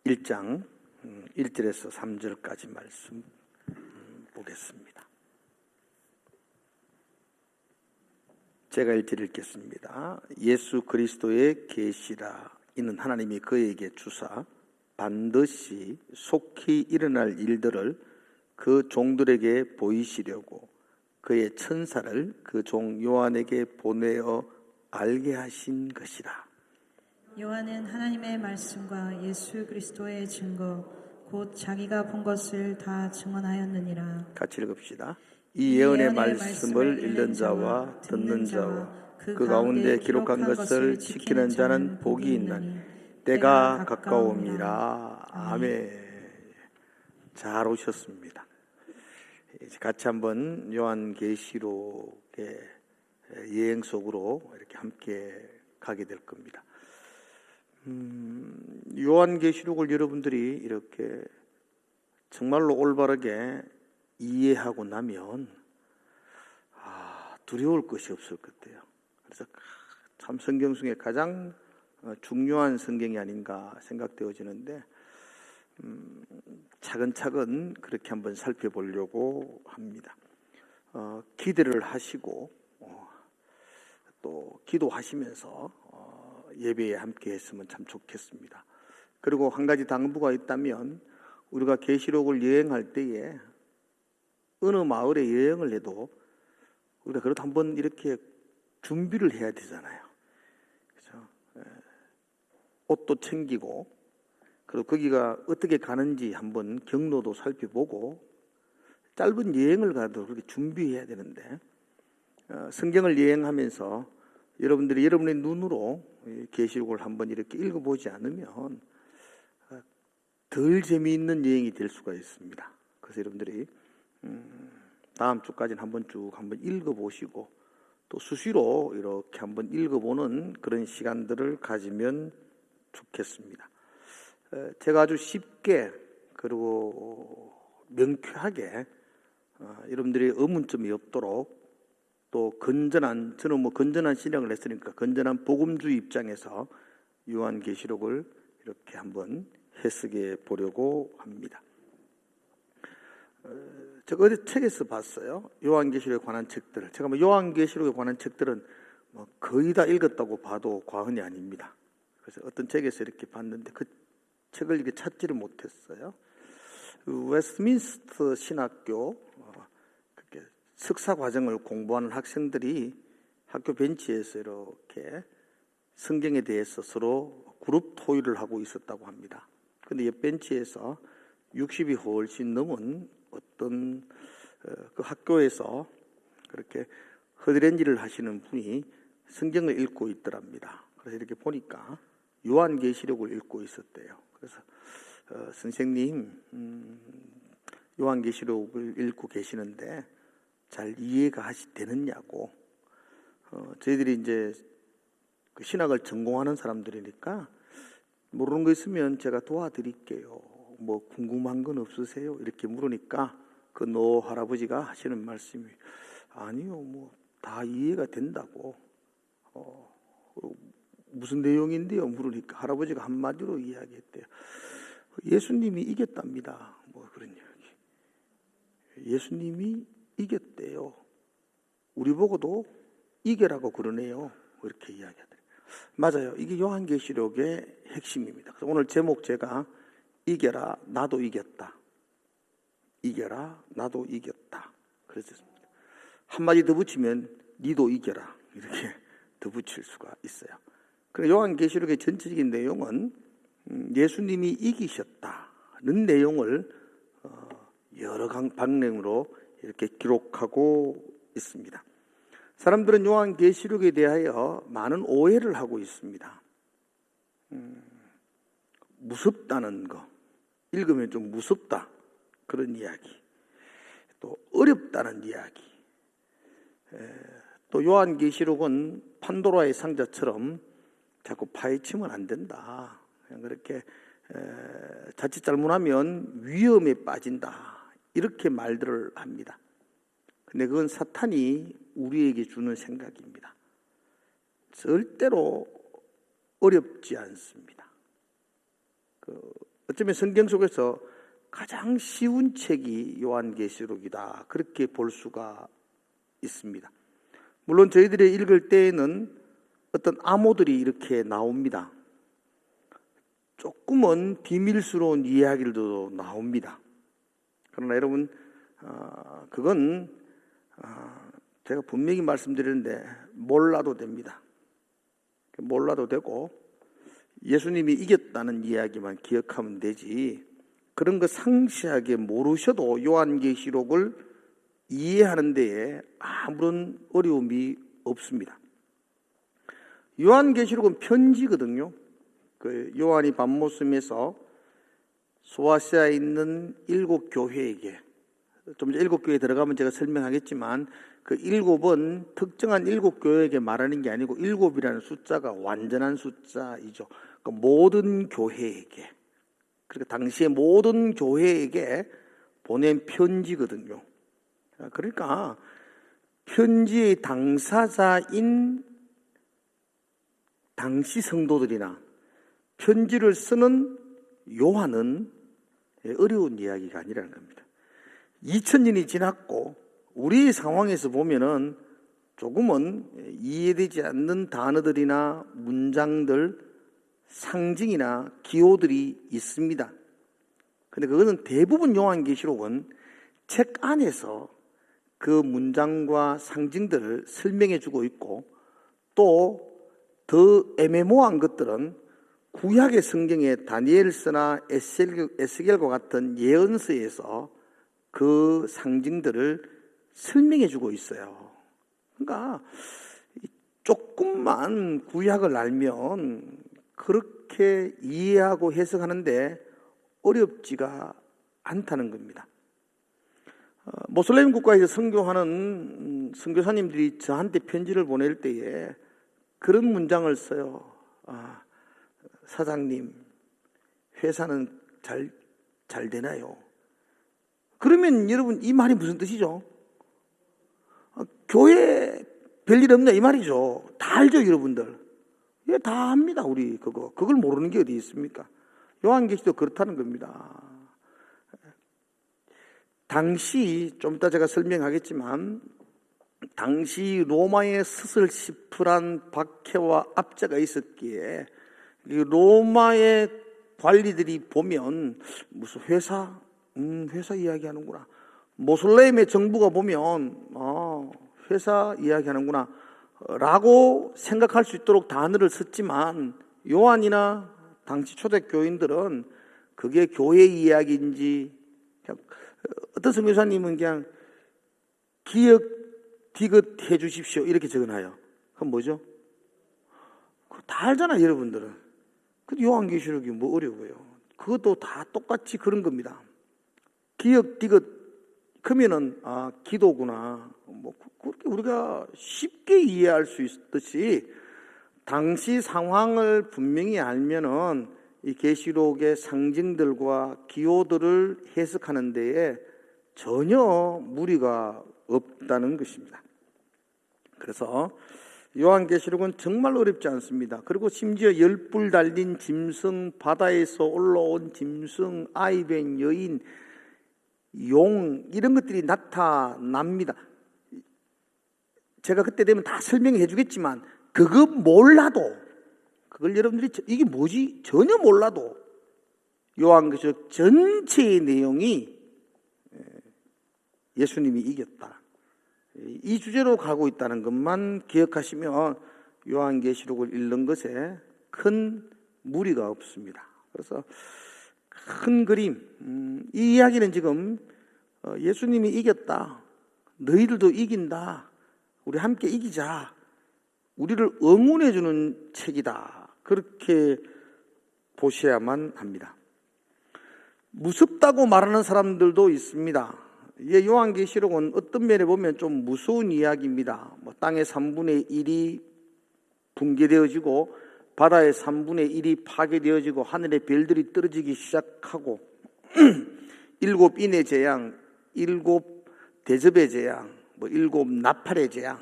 1장 1절에서 3절까지 말씀 보겠습니다. 제가 1절 읽겠습니다. 예수 그리스도의 계시라. 이는 하나님이 그에게 주사 반드시 속히 일어날 일들을 그 종들에게 보이시려고 그의 천사를 그 종 요한에게 보내어 알게 하신 것이라. 요한은 하나님의 말씀과 예수 그리스도의 증거 곧 자기가 본 것을 다 증언하였느니라. 같이 읽읍시다. 이 예언의 말씀을 읽는 자와 듣는 자와 그 가운데 기록한 것을 지키는 자는 복이 있나니 때가 가까움이라. 아멘. 잘 오셨습니다. 같이 한번 요한계시록의 여행 속으로 이렇게 함께 가게 될 겁니다. 요한계시록을 여러분들이 이렇게 정말로 올바르게 이해하고 나면 두려울 것이 없을 것 같아요. 그래서 참 성경 중에 가장 중요한 성경이 아닌가 생각되어지는데 차근차근 그렇게 한번 살펴보려고 합니다. 기대를 하시고 또 기도하시면서 예배에 함께 했으면 참 좋겠습니다. 그리고 한 가지 당부가 있다면 우리가 계시록을 여행할 때에 어느 마을에 여행을 해도 우리가 그래도 한번 이렇게 준비를 해야 되잖아요. 그렇죠? 옷도 챙기고 그리고 거기가 어떻게 가는지 한번 경로도 살펴보고 짧은 여행을 가도 그렇게 준비해야 되는데 성경을 여행하면서 여러분들이 여러분의 눈으로 계시록을 한번 이렇게 읽어보지 않으면 덜 재미있는 여행이 될 수가 있습니다. 그래서 여러분들이 다음 주까지는 한번 쭉 한번 읽어보시고 또 수시로 이렇게 한번 읽어보는 그런 시간들을 가지면 좋겠습니다. 제가 아주 쉽게 그리고 명쾌하게 여러분들이 의문점이 없도록 또 건전한, 저는 건전한 신앙을 했으니까 건전한 복음주의 입장에서 요한계시록을 이렇게 한번 해석해 보려고 합니다. 제가 어디 책에서 봤어요. 요한계시록에 관한 책들을. 제가 요한계시록에 관한 책들은 거의 다 읽었다고 봐도 과언이 아닙니다. 그래서 어떤 책에서 이렇게 봤는데 그 책을 이렇게 찾지를 못했어요. 웨스트민스터 신학교 석사 과정을 공부하는 학생들이 학교 벤치에서 이렇게 성경에 대해서 서로 그룹 토의를 하고 있었다고 합니다. 그런데 이 벤치에서 60이 훨씬 넘은 어떤 그 학교에서 그렇게 허드렛일을 하시는 분이 성경을 읽고 있더랍니다. 그래서 이렇게 보니까 요한계시록을 읽고 있었대요. 그래서 선생님 요한계시록을 읽고 계시는데 잘 이해가 되느냐고. 저희들이 이제 그 신학을 전공하는 사람들이니까 모르는 거 있으면 제가 도와드릴게요. 뭐 궁금한 건 없으세요? 이렇게 물으니까 그 노 할아버지가 하시는 말씀이 아니요, 뭐 다 이해가 된다고. 무슨 내용인데요? 물으니까 할아버지가 한마디로 이야기했대요. 예수님이 이겼답니다. 뭐 그런 이야기. 예수님이 이겼대요. 우리 보고도 이겨라고 그러네요. 이렇게 이야기하더래요. 맞아요. 이게 요한계시록의 핵심입니다. 그래서 오늘 제목 제가 이겨라 나도 이겼다. 이겨라 나도 이겼다. 그랬습니다. 한마디 더 붙이면 니도 이겨라. 이렇게 더 붙일 수가 있어요. 그래서 요한계시록의 전체적인 내용은 예수님이 이기셨다는 내용을 여러 방면으로 이렇게 기록하고 있습니다. 사람들은 요한계시록에 대하여 많은 오해를 하고 있습니다. 무섭다는 거, 읽으면 좀 무섭다 그런 이야기, 또 어렵다는 이야기, 또 요한계시록은 판도라의 상자처럼 자꾸 파헤치면 안 된다. 그냥 그렇게 자칫 잘못하면 위험에 빠진다. 이렇게 말들을 합니다. 근데 그건 사탄이 우리에게 주는 생각입니다. 절대로 어렵지 않습니다. 어쩌면 성경 속에서 가장 쉬운 책이 요한계시록이다, 그렇게 볼 수가 있습니다. 물론 저희들이 읽을 때에는 어떤 암호들이 이렇게 나옵니다. 조금은 비밀스러운 이야기들도 나옵니다. 그러나 여러분, 그건 제가 분명히 말씀드리는데 몰라도 됩니다. 몰라도 되고 예수님이 이겼다는 이야기만 기억하면 되지, 그런 거 상세하게 모르셔도 요한계시록을 이해하는 데에 아무런 어려움이 없습니다. 요한계시록은 편지거든요. 그 요한이 밤모섬에서 소아시아에 있는 7교회에게, 좀 전에 7교회에 들어가면 제가 설명하겠지만 그 7은 특정한 7교회에게 말하는 게 아니고 7이라는 숫자가 완전한 숫자이죠. 그 모든 교회에게, 그러니까 당시의 모든 교회에게 보낸 편지거든요. 그러니까 편지의 당사자인 당시 성도들이나 편지를 쓰는 요한은 어려운 이야기가 아니라는 겁니다. 2000년이 지났고 우리의 상황에서 보면은 조금은 이해되지 않는 단어들이나 문장들, 상징이나 기호들이 있습니다. 근데 그것은 대부분 요한계시록은 책 안에서 그 문장과 상징들을 설명해 주고 있고, 또 더 애매모호한 것들은 구약의 성경의 다니엘서나 에스겔과 같은 예언서에서 그 상징들을 설명해 주고 있어요. 그러니까 조금만 구약을 알면 그렇게 이해하고 해석하는데 어렵지가 않다는 겁니다. 모슬렘 국가에서 선교하는 선교사님들이 저한테 편지를 보낼 때에 그런 문장을 써요. 사장님, 회사는 잘 되나요? 그러면 여러분, 이 말이 무슨 뜻이죠? 교회 별일 없냐 이 말이죠. 다 알죠, 여러분들. 예, 다 합니다, 우리 그걸 모르는 게 어디 있습니까? 요한계시도 그렇다는 겁니다. 당시, 좀 이따 제가 설명하겠지만, 당시 로마의 스슬시프란 박해와 압제가 있었기에 이 로마의 관리들이 보면 무슨 회사 이야기하는구나. 모슬렘의 정부가 보면 회사 이야기하는구나 라고 생각할 수 있도록 단어를 썼지만, 요한이나 당시 초대교인들은 그게 교회 이야기인지, 어떤 선교사님은 그냥 기억 디귿 해 주십시오 이렇게 적어놔요. 그건 뭐죠? 그거 다 알잖아요, 여러분들은. 그 요한계시록이 뭐 어려워요. 그것도 다 똑같이 그런 겁니다. 기억 디귿 그러면은 기도구나. 뭐 그렇게 우리가 쉽게 이해할 수 있듯이 당시 상황을 분명히 알면은 이 계시록의 상징들과 기호들을 해석하는 데에 전혀 무리가 없다는 것입니다. 그래서 요한계시록은 정말 어렵지 않습니다. 그리고 심지어 10뿔 달린 짐승, 바다에서 올라온 짐승, 아이된 여인, 용, 이런 것들이 나타납니다. 제가 그때 되면 다 설명해 주겠지만 그거 몰라도, 그걸 여러분들이 이게 뭐지? 전혀 몰라도 요한계시록 전체의 내용이 예수님이 이겼다, 이 주제로 가고 있다는 것만 기억하시면 요한계시록을 읽는 것에 큰 무리가 없습니다. 그래서 큰 그림, 이 이야기는 지금 예수님이 이겼다, 너희들도 이긴다, 우리 함께 이기자, 우리를 응원해 주는 책이다, 그렇게 보셔야만 합니다. 무섭다고 말하는 사람들도 있습니다. 요한계시록은 어떤 면에 보면 좀 무서운 이야기입니다. 땅의 3분의 1이 붕괴되어지고 바다의 3분의 1이 파괴되어지고 하늘의 별들이 떨어지기 시작하고 7 인의 재앙, 7 대접의 재앙, 7 나팔의 재앙,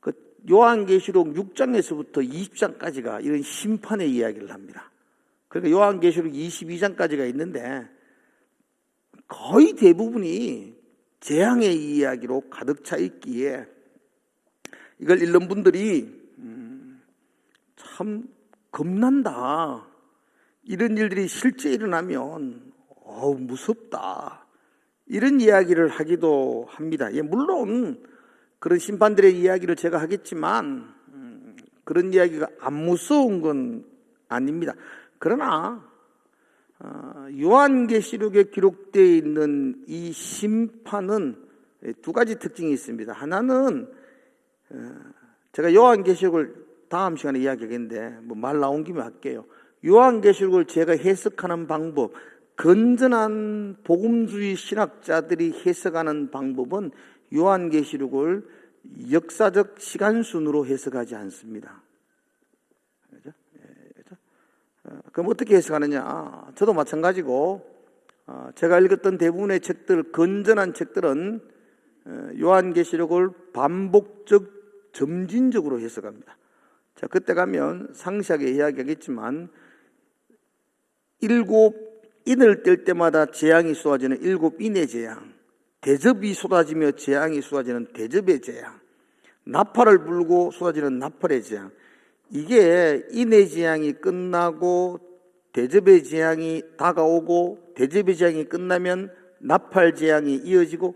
그 요한계시록 6장에서부터 20장까지가 이런 심판의 이야기를 합니다. 그러니까 요한계시록 22장까지가 있는데 거의 대부분이 재앙의 이야기로 가득 차 있기에 이걸 읽는 분들이 참 겁난다. 이런 일들이 실제 일어나면 무섭다. 이런 이야기를 하기도 합니다. 예, 물론 그런 심판들의 이야기를 제가 하겠지만 그런 이야기가 안 무서운 건 아닙니다. 그러나 요한계시록에 기록되어 있는 이 심판은 두 가지 특징이 있습니다. 하나는 제가 요한계시록을 다음 시간에 이야기하겠는데 말 나온 김에 할게요. 요한계시록을 제가 해석하는 방법, 건전한 복음주의 신학자들이 해석하는 방법은 요한계시록을 역사적 시간순으로 해석하지 않습니다. 그럼 어떻게 해석하느냐? 저도 마찬가지고 제가 읽었던 대부분의 책들, 건전한 책들은 요한계시록을 반복적, 점진적으로 해석합니다. 자, 그때 가면 상세하게 이야기하겠지만 7 인을 뗄 때마다 재앙이 쏟아지는 7 인의 재앙, 대접이 쏟아지며 재앙이 쏟아지는 대접의 재앙, 나팔을 불고 쏟아지는 나팔의 재앙, 이게 인의 재앙이 끝나고 대접의 재앙이 다가오고 대접의 재앙이 끝나면 나팔 재앙이 이어지고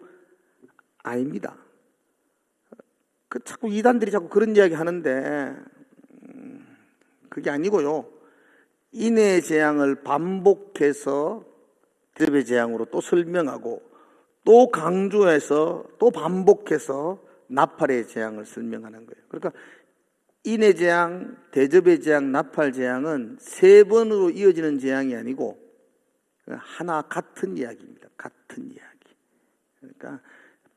아닙니다. 자꾸 이단들이 자꾸 그런 이야기 하는데 그게 아니고요. 인의 재앙을 반복해서 대접의 재앙으로 또 설명하고 또 강조해서 또 반복해서 나팔의 재앙을 설명하는 거예요. 그러니까 인의 재앙, 대접의 재앙, 나팔 재앙은 3번으로 이어지는 재앙이 아니고 하나 같은 이야기입니다. 같은 이야기. 그러니까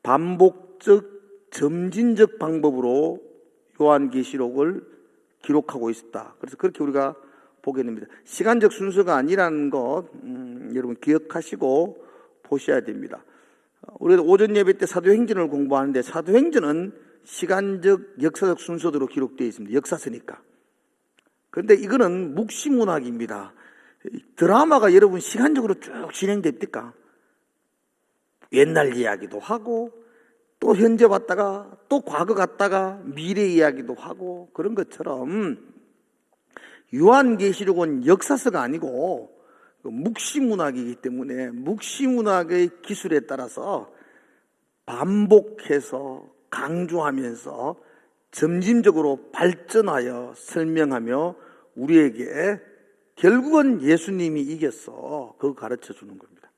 반복적, 점진적 방법으로 요한계시록을 기록하고 있었다. 그래서 그렇게 우리가 보게 됩니다. 시간적 순서가 아니라는 것 여러분 기억하시고 보셔야 됩니다. 우리가 오전 예배 때 사도행전을 공부하는데 사도행전은 시간적, 역사적 순서대로 기록되어 있습니다. 역사서니까. 그런데 이거는 묵시문학입니다. 드라마가 여러분 시간적으로 쭉 진행됩니까? 옛날 이야기도 하고 또 현재 왔다가 또 과거 갔다가 미래 이야기도 하고 그런 것처럼 요한계시록은 역사서가 아니고 묵시문학이기 때문에 묵시문학의 기술에 따라서 반복해서 강조하면서 점진적으로 발전하여 설명하며 우리에게 결국은 예수님이 이겼어. 그거 가르쳐 주는 겁니다.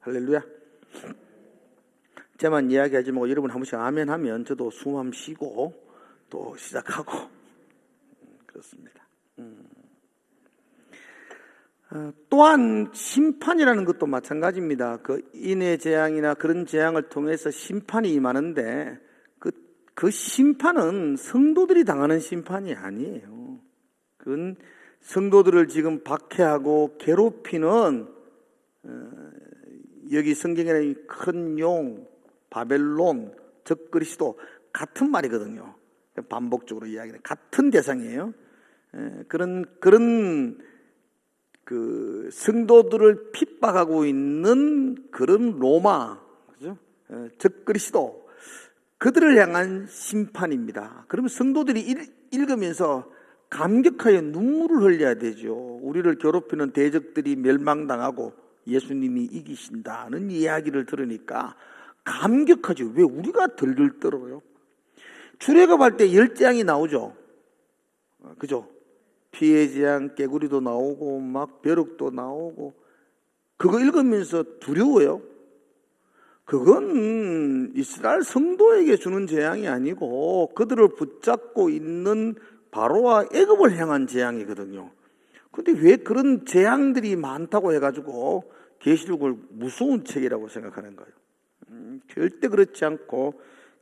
할렐루야. 제만 이야기하지 말고 여러분 한 번씩 아멘 하면 저도 숨 한번 쉬고 또 시작하고 그렇습니다. 또한 심판이라는 것도 마찬가지입니다. 그 인의 재앙이나 그런 재앙을 통해서 심판이 임하는데 그 심판은 성도들이 당하는 심판이 아니에요. 그건 성도들을 지금 박해하고 괴롭히는 여기 성경에는 큰 용, 바벨론, 적그리스도 같은 말이거든요. 반복적으로 이야기는 같은 대상이에요. 그런 그 성도들을 핍박하고 있는 그런 로마, 그죠? 적그리스도 그들을 향한 심판입니다. 그러면 성도들이 읽으면서 감격하여 눈물을 흘려야 되죠. 우리를 괴롭히는 대적들이 멸망당하고 예수님이 이기신다는 이야기를 들으니까 감격하죠. 왜 우리가 덜덜 떨어요? 출애굽할 때 10재앙이 나오죠. 그죠? 피의 재앙, 깨구리도 나오고 막 벼룩도 나오고 그거 읽으면서 두려워요. 그건 이스라엘 성도에게 주는 재앙이 아니고 그들을 붙잡고 있는 바로와 애굽을 향한 재앙이거든요. 그런데 왜 그런 재앙들이 많다고 해가지고 계시록을 무서운 책이라고 생각하는 거예요? 절대 그렇지 않고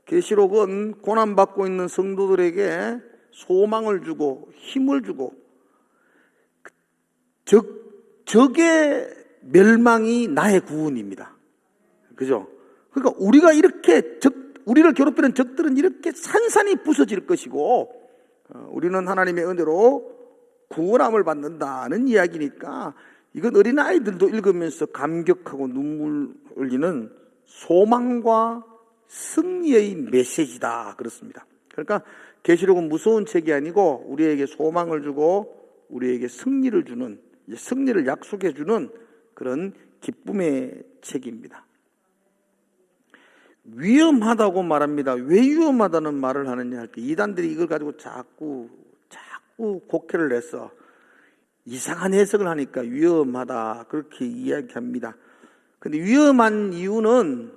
계시록은 고난받고 있는 성도들에게 소망을 주고 힘을 주고 적의 멸망이 나의 구원입니다. 그죠? 그러니까 우리가 이렇게 우리를 괴롭히는 적들은 이렇게 산산이 부서질 것이고 우리는 하나님의 은혜로 구원함을 받는다는 이야기니까 이건 어린아이들도 읽으면서 감격하고 눈물 흘리는 소망과 승리의 메시지다 그렇습니다. 그러니까 계시록은 무서운 책이 아니고 우리에게 소망을 주고 우리에게 승리를 주는, 승리를 약속해 주는 그런 기쁨의 책입니다. 위험하다고 말합니다. 왜 위험하다는 말을 하느냐 할 때 이단들이 이걸 가지고 자꾸 곡해를 해서 이상한 해석을 하니까 위험하다 그렇게 이야기합니다. 근데 위험한 이유는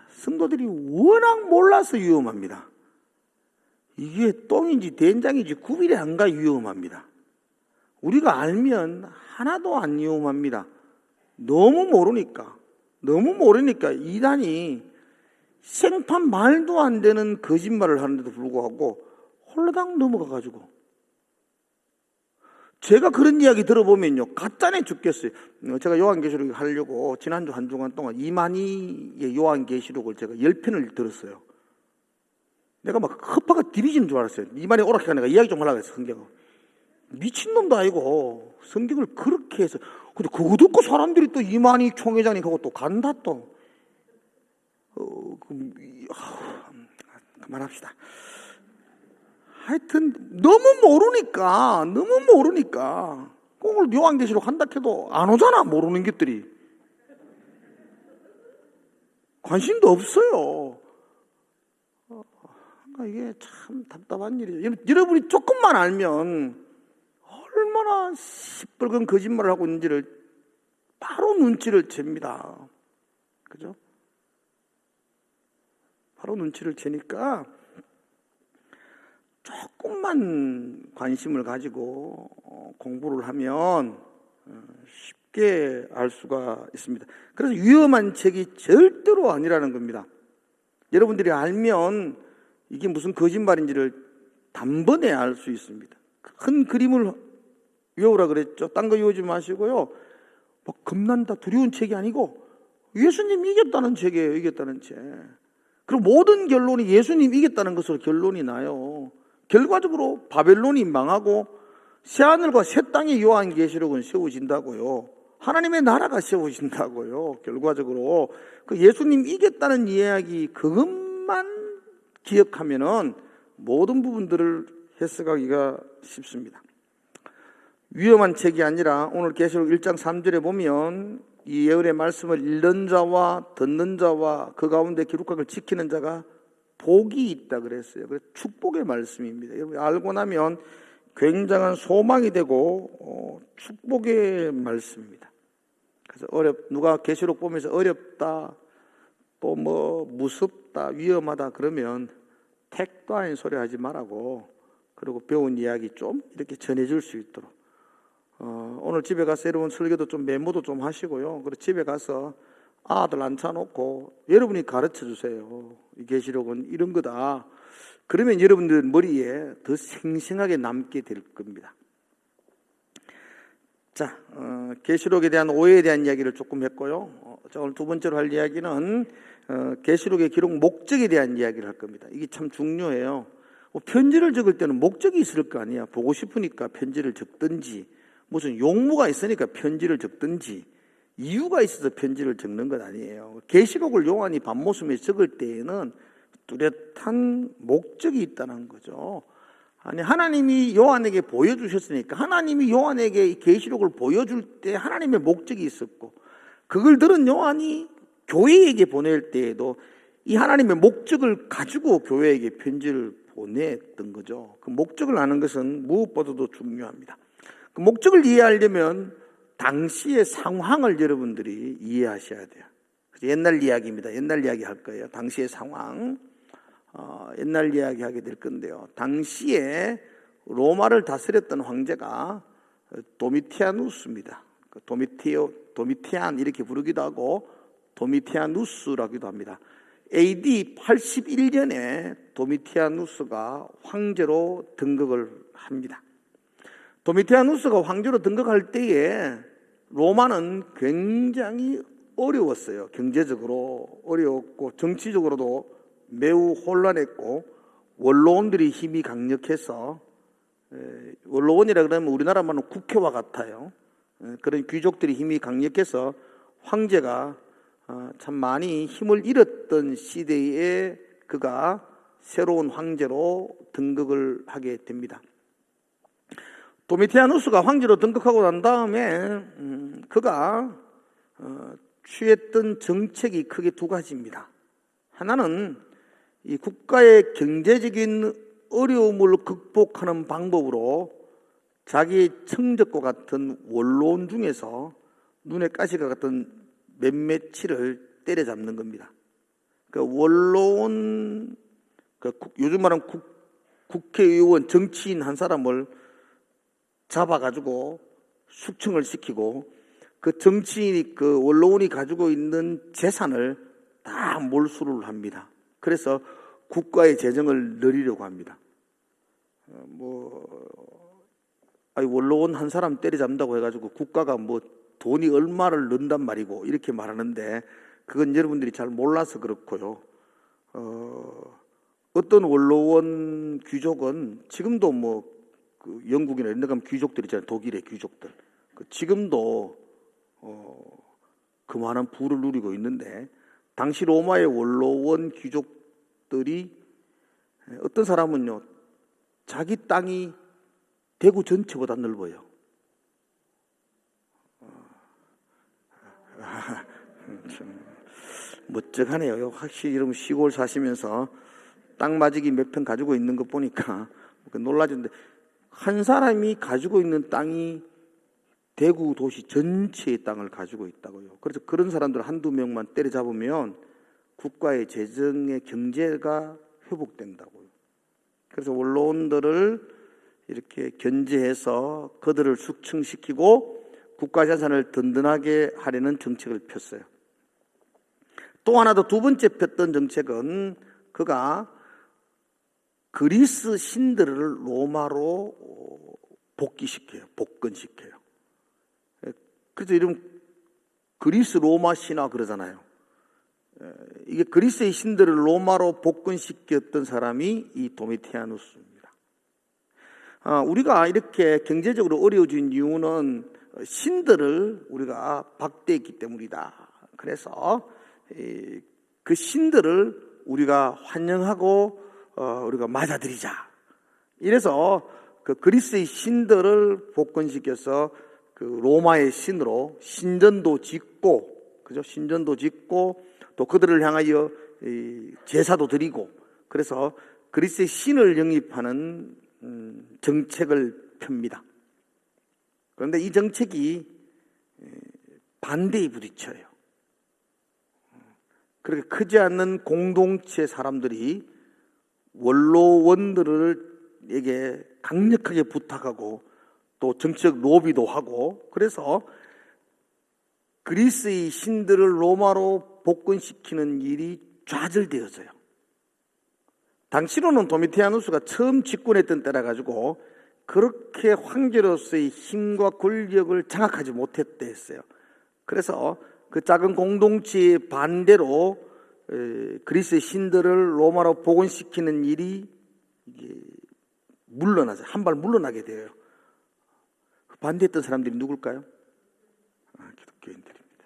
성도들이 워낙 몰라서 위험합니다. 이게 똥인지 된장인지 구별이 안 가 위험합니다. 우리가 알면 하나도 안 위험합니다. 너무 모르니까 이단이 생판 말도 안 되는 거짓말을 하는데도 불구하고 홀라당 넘어가가지고 제가 그런 이야기 들어보면요 가짜네 죽겠어요. 제가 요한계시록을 하려고 지난주 한 주간 동안 이만희의 요한계시록을 제가 10편을 들었어요. 내가 막 허파가 디비지는 줄 알았어요. 이만희 오락해가 내가 이야기 좀 하려고 했어. 성경을 미친놈도 아니고 성경을 그렇게 해서 근데 그거 듣고 사람들이 또 이만희 총회장이 그거 또 간다 또 그만합시다. 하여튼 너무 모르니까 오늘 요한계시록 한다 해도 안 오잖아. 모르는 것들이 관심도 없어요. 이게 참 답답한 일이죠. 여러분이 조금만 알면 얼마나 시뻘건 거짓말을 하고 있는지를 바로 눈치를 챕니다. 그죠? 바로 눈치를 채니까 조금만 관심을 가지고 공부를 하면 쉽게 알 수가 있습니다. 그래서 위험한 책이 절대로 아니라는 겁니다. 여러분들이 알면 이게 무슨 거짓말인지를 단번에 알 수 있습니다. 큰 그림을 외우라 그랬죠. 딴 거 외우지 마시고요. 막 겁난다 두려운 책이 아니고 예수님 이겼다는 책이에요. 이겼다는 책. 그리고 모든 결론이 예수님 이겼다는 것으로 결론이 나요. 결과적으로 바벨론이 망하고 새하늘과 새 땅의 요한계시록은 세워진다고요. 하나님의 나라가 세워진다고요. 결과적으로 그 예수님 이겼다는 이야기 그것만 기억하면은 모든 부분들을 해석하기가 쉽습니다. 위험한 책이 아니라 오늘 계시록 1장 3절에 보면 이 예언의 말씀을 읽는 자와 듣는 자와 그 가운데 기록한 걸 지키는 자가 복이 있다 그랬어요. 그래서 축복의 말씀입니다. 여러분 알고 나면 굉장한 소망이 되고 축복의 말씀입니다. 그래서 누가 계시록 보면서 어렵다 또 뭐 무섭다 위험하다 그러면 택도 아닌 소리 하지 말라고 그리고 배운 이야기 좀 이렇게 전해줄 수 있도록 오늘 집에 가서 여러분 설교도 좀 메모도 좀 하시고요. 그리고 집에 가서 아들 앉혀놓고 여러분이 가르쳐 주세요. 이 계시록은 이런 거다. 그러면 여러분들 머리에 더 생생하게 남게 될 겁니다. 자, 계시록에 대한 오해에 대한 이야기를 조금 했고요. 자, 오늘 두 번째로 할 이야기는 계시록의 기록 목적에 대한 이야기를 할 겁니다. 이게 참 중요해요. 편지를 적을 때는 목적이 있을 거 아니야. 보고 싶으니까 편지를 적든지 무슨 용무가 있으니까 편지를 적든지 이유가 있어서 편지를 적는 것 아니에요. 계시록을 요한이 밤모섬에 적을 때에는 뚜렷한 목적이 있다는 거죠. 아니 하나님이 요한에게 보여주셨으니까 하나님이 요한에게 이 계시록을 보여줄 때 하나님의 목적이 있었고 그걸 들은 요한이 교회에게 보낼 때에도 이 하나님의 목적을 가지고 교회에게 편지를 보냈던 거죠. 그 목적을 아는 것은 무엇보다도 중요합니다. 그 목적을 이해하려면 당시의 상황을 여러분들이 이해하셔야 돼요. 옛날 이야기입니다. 옛날 이야기 할 거예요. 당시의 상황. 옛날 이야기 하게 될 건데요. 당시에 로마를 다스렸던 황제가 도미티아누스입니다. 도미티안 이렇게 부르기도 하고 도미티아누스라기도 합니다. AD 81년에 도미티아누스가 황제로 등극을 합니다. 도미티아누스가 황제로 등극할 때에 로마는 굉장히 어려웠어요. 경제적으로 어려웠고 정치적으로도 매우 혼란했고 원로원들이 힘이 강력해서 원로원이라 그러면 우리나라 말로 국회와 같아요. 그런 귀족들이 힘이 강력해서 황제가 참 많이 힘을 잃었던 시대에 그가 새로운 황제로 등극을 하게 됩니다. 도미티아누스가 황제로 등극하고 난 다음에 그가 취했던 정책이 크게 두 가지입니다. 하나는 이 국가의 경제적인 어려움을 극복하는 방법으로 자기의 청적과 같은 원로원 중에서 눈에 가시가 같은 몇몇치를 때려잡는 겁니다. 그 원로원, 요즘 말하는 국회의원, 정치인 한 사람을 잡아가지고 숙청을 시키고 그 정치인이, 그 원로원이 가지고 있는 재산을 다 몰수를 합니다. 그래서 국가의 재정을 늘리려고 합니다. 원로원 한 사람 때려잡는다고 해가지고 국가가 돈이 얼마를 넣는단 말이고 이렇게 말하는데 그건 여러분들이 잘 몰라서 그렇고요. 어떤 원로원 귀족은 지금도 그 영국이나 이런 데 가면 귀족들 있잖아요. 독일의 귀족들. 지금도 그만한 부를 누리고 있는데 당시 로마의 원로원 귀족들이 어떤 사람은요, 자기 땅이 대구 전체보다 넓어요. 참 멋쩍하네요. 확실히 여러분 시골 사시면서 땅 마지기 몇 평 가지고 있는 거 보니까 놀라지는데, 한 사람이 가지고 있는 땅이 대구 도시 전체의 땅을 가지고 있다고요. 그래서 그런 사람들 한두 명만 때려잡으면 국가의 재정의 경제가 회복된다고요. 그래서 원로원들을 이렇게 견제해서 그들을 숙청시키고 국가 재산을 든든하게 하려는 정책을 폈어요. 또 하나 더, 두 번째 폈던 정책은 그가 그리스 신들을 로마로 복귀시켜요. 복근시켜요. 그래서 이름 그리스 로마 신화 그러잖아요. 이게 그리스의 신들을 로마로 복근시켰던 사람이 이 도미티아누스입니다. 우리가 이렇게 경제적으로 어려워진 이유는 신들을 우리가 박대했기 때문이다. 그래서 그 신들을 우리가 환영하고 우리가 맞아들이자. 이래서 그 그리스의 신들을 복근시켜서 그 로마의 신으로 신전도 짓고, 그죠? 신전도 짓고 또 그들을 향하여 제사도 드리고, 그래서 그리스의 신을 영입하는 정책을 펴니다. 그런데 이 정책이 반대에 부딪혀요. 그렇게 크지 않는 공동체 사람들이 원로원들에게 강력하게 부탁하고 또 정치적 로비도 하고, 그래서 그리스의 신들을 로마로 복근시키는 일이 좌절되어져요. 당시로는 도미티아누스가 처음 집권했던 때라 가지고 그렇게 황제로서의 힘과 권력을 장악하지 못했다 했어요. 그래서 그 작은 공동체의 반대로 그리스의 신들을 로마로 복원시키는 일이 물러나죠. 한 발 물러나게 돼요. 반대했던 사람들이 누굴까요? 기독교인들입니다.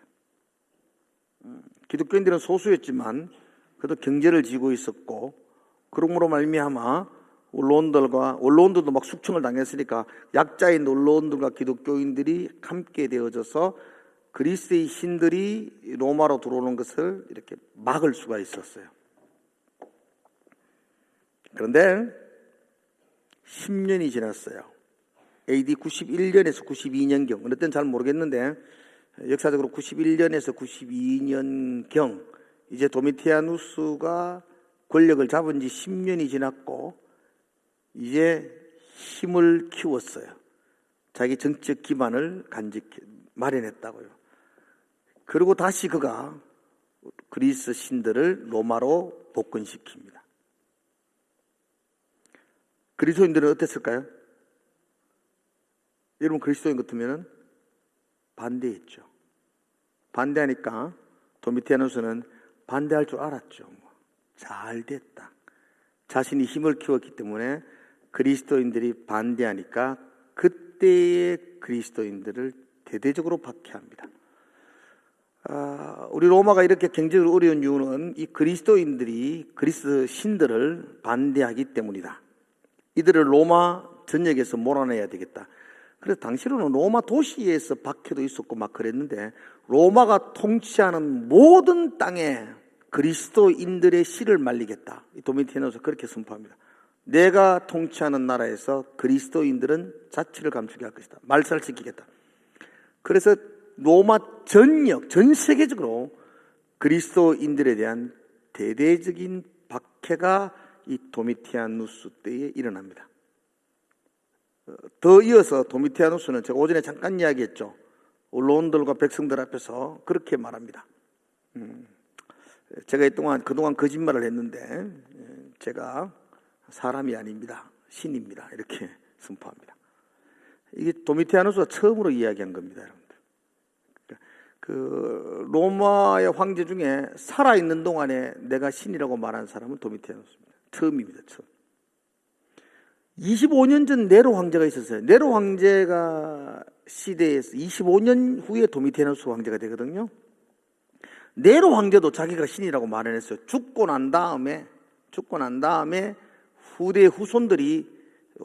기독교인들은 소수였지만 그래도 경제를 쥐고 있었고, 그러므로 말미암아 원로원들도 막 숙청을 당했으니까 약자인 원로원들과 기독교인들이 함께 되어져서 그리스의 신들이 로마로 들어오는 것을 이렇게 막을 수가 있었어요. 그런데 10년이 지났어요. AD 91년에서 92년경, 어느 때는 잘 모르겠는데 역사적으로 91년에서 92년경, 이제 도미티아누스가 권력을 잡은 지 10년이 지났고 이제 힘을 키웠어요. 자기 정치적 기반을 마련했다고요. 그리고 다시 그가 그리스 신들을 로마로 복근시킵니다. 그리스도인들은 어땠을까요? 여러분 그리스도인 같으면 반대했죠. 반대하니까 도미티아누스는 반대할 줄 알았죠. 잘 됐다. 자신이 힘을 키웠기 때문에 그리스도인들이 반대하니까 그때의 그리스도인들을 대대적으로 박해합니다. 우리 로마가 이렇게 경제적으로 어려운 이유는 이 그리스도인들이 그리스 신들을 반대하기 때문이다. 이들을 로마 전역에서 몰아내야 되겠다. 그래서 당시로는 로마 도시에서 박해도 있었고 막 그랬는데, 로마가 통치하는 모든 땅에 그리스도인들의 씨를 말리겠다. 도미티아누스가 그렇게 선포합니다. 내가 통치하는 나라에서 그리스도인들은 자치를 감추게 할 것이다. 말살시키겠다. 그래서 로마 전역, 전 세계적으로 그리스도인들에 대한 대대적인 박해가 이 도미티아누스 때에 일어납니다. 더 이어서 도미티아누스는 제가 오전에 잠깐 이야기했죠. 언론들과 백성들 앞에서 그렇게 말합니다. 제가 그동안 거짓말을 했는데, 제가 사람이 아닙니다. 신입니다. 이렇게 선포합니다. 이게 도미티아누스가 처음으로 이야기한 겁니다, 여러분들. 그 로마의 황제 중에 살아있는 동안에 내가 신이라고 말한 사람은 도미티아누스입니다. 처음입니다, 처음. 25년 전 네로 황제가 있었어요. 네로 황제가 시대에서 25년 후에 도미티아누스 황제가 되거든요. 네로 황제도 자기가 신이라고 말해냈어요. 죽고 난 다음에 후대 후손들이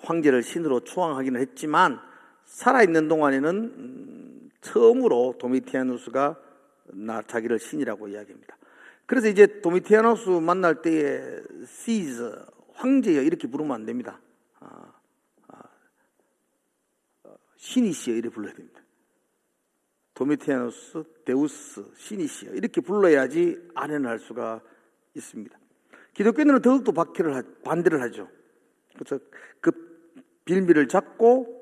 황제를 신으로 추앙하기는 했지만, 살아있는 동안에는 처음으로 도미티아누스가 자기를 신이라고 이야기합니다. 그래서 이제 도미티아누스 만날 때에 시저, 황제여 이렇게 부르면 안 됩니다. 신이시여 이렇게 불러야 됩니다. 도미티아누스 데우스 신이시여 이렇게 불러야지 안연할 수가 있습니다. 기독교인들은 더욱더 반대를 하죠. 그래서 그 빌미를 잡고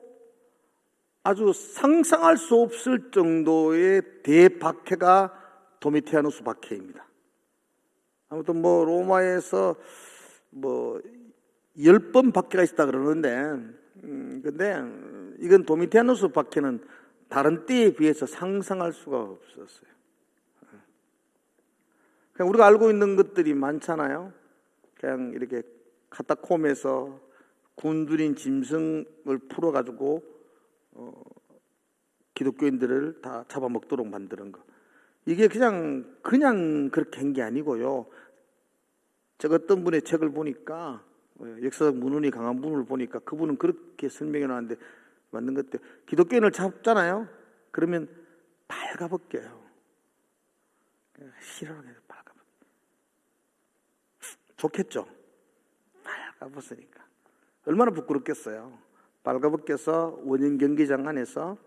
아주 상상할 수 없을 정도의 대박해가 도미티아누스 박해입니다. 아무튼 로마에서 10번 박해가 있다 그러는데, 근데 이건 도미티아누스 박해는 다른 때에 비해서 상상할 수가 없었어요. 그냥 우리가 알고 있는 것들이 많잖아요. 그냥 이렇게 카타콤에서 굶주린 짐승을 풀어가지고 기독교인들을 다 잡아먹도록 만드는 거. 이게 그냥 그렇게 한 게 아니고요. 제가 어떤 분의 책을 보니까, 역사적 문헌이 강한 분을 보니까 그분은 그렇게 설명해 놨는데, 맞는 것 같아요. 기독교인을 잡잖아요. 그러면 발가벗겨요. 싫어하게 발가벗겨. 좋겠죠? 발가벗으니까. 얼마나 부끄럽겠어요. 발가벗겨서 원형 경기장 안에서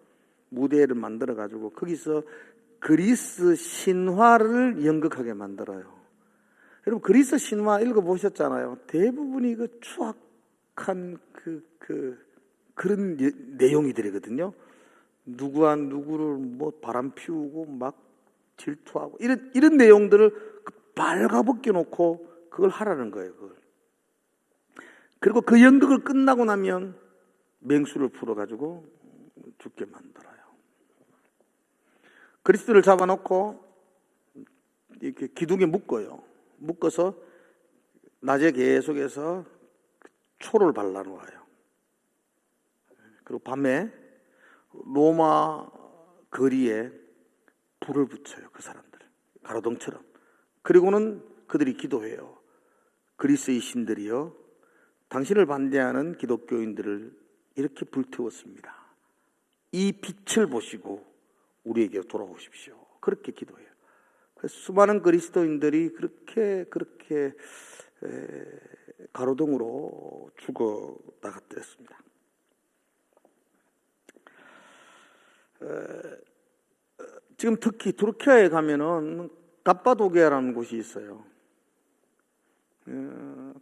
무대를 만들어가지고 거기서 그리스 신화를 연극하게 만들어요. 여러분, 그리스 신화 읽어보셨잖아요. 대부분이 그 추악한 그런 내용이들이거든요. 누구와 누구를 바람 피우고 막 질투하고 이런 내용들을 발가벗겨 놓고 그걸 하라는 거예요. 그걸. 그리고 그 연극을 끝나고 나면 맹수를 풀어가지고 죽게 만들어요. 그리스도를 잡아놓고 이렇게 기둥에 묶어요. 묶어서 낮에 계속해서 초를 발라놓아요. 그리고 밤에 로마 거리에 불을 붙여요. 그 사람들 가로등처럼. 그리고는 그들이 기도해요. 그리스의 신들이여, 당신을 반대하는 기독교인들을 이렇게 불태웠습니다. 이 빛을 보시고 우리에게 돌아오십시오. 그렇게 기도해요. 그래서 수많은 그리스도인들이 그렇게 가로등으로 죽어 나갔더랬습니다. 지금 특히 투르키아에 가면은 갑바도기아라는 곳이 있어요.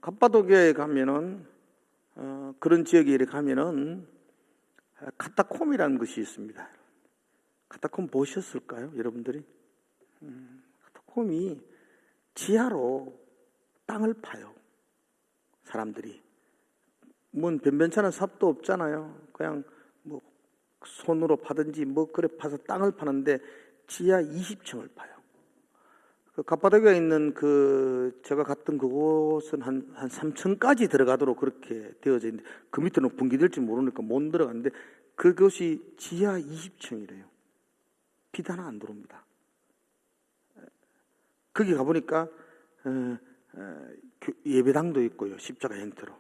갑바도기아에 가면은 그런 지역에 이렇게 가면은 카타콤이라는 것이 있습니다. 카타콤 보셨을까요, 여러분들이? 카타콤이 지하로 땅을 파요. 사람들이 변변찮은 삽도 없잖아요. 그냥 손으로 파든지 그래 파서 땅을 파는데 지하 20층을 파요. 그 갑바다교에 있는 제가 갔던 그곳은 한 3층까지 들어가도록 그렇게 되어져 있는데 그 밑에는 붕괴될지 모르니까 못 들어갔는데 그것이 지하 20층이래요. 빛 하나 안 들어옵니다. 거기 가보니까 예배당도 있고요. 십자가 형태로.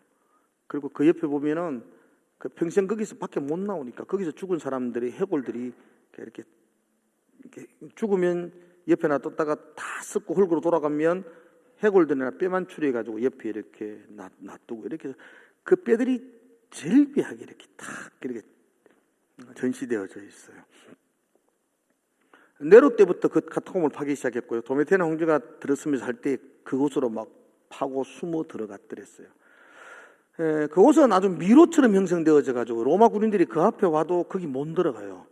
그리고 그 옆에 보면은 그 평생 거기서 밖에 못 나오니까 거기서 죽은 사람들이 해골들이 이렇게 죽으면 옆에 놔뒀다가 다 썩고 흙으로 돌아가면 해골들이나 뼈만 추려가지고 옆에 이렇게 놔두고 이렇게 해서 그 뼈들이 절비하게 이렇게 탁 이렇게 전시되어져 있어요. 네로 때부터 그 카타콤을 파기 시작했고요. 도메티아나 황제가 들었으면서 할 때 그곳으로 막 파고 숨어 들어갔더랬어요. 그곳은 아주 미로처럼 형성되어져 가지고 로마 군인들이 그 앞에 와도 거기 못 들어가요.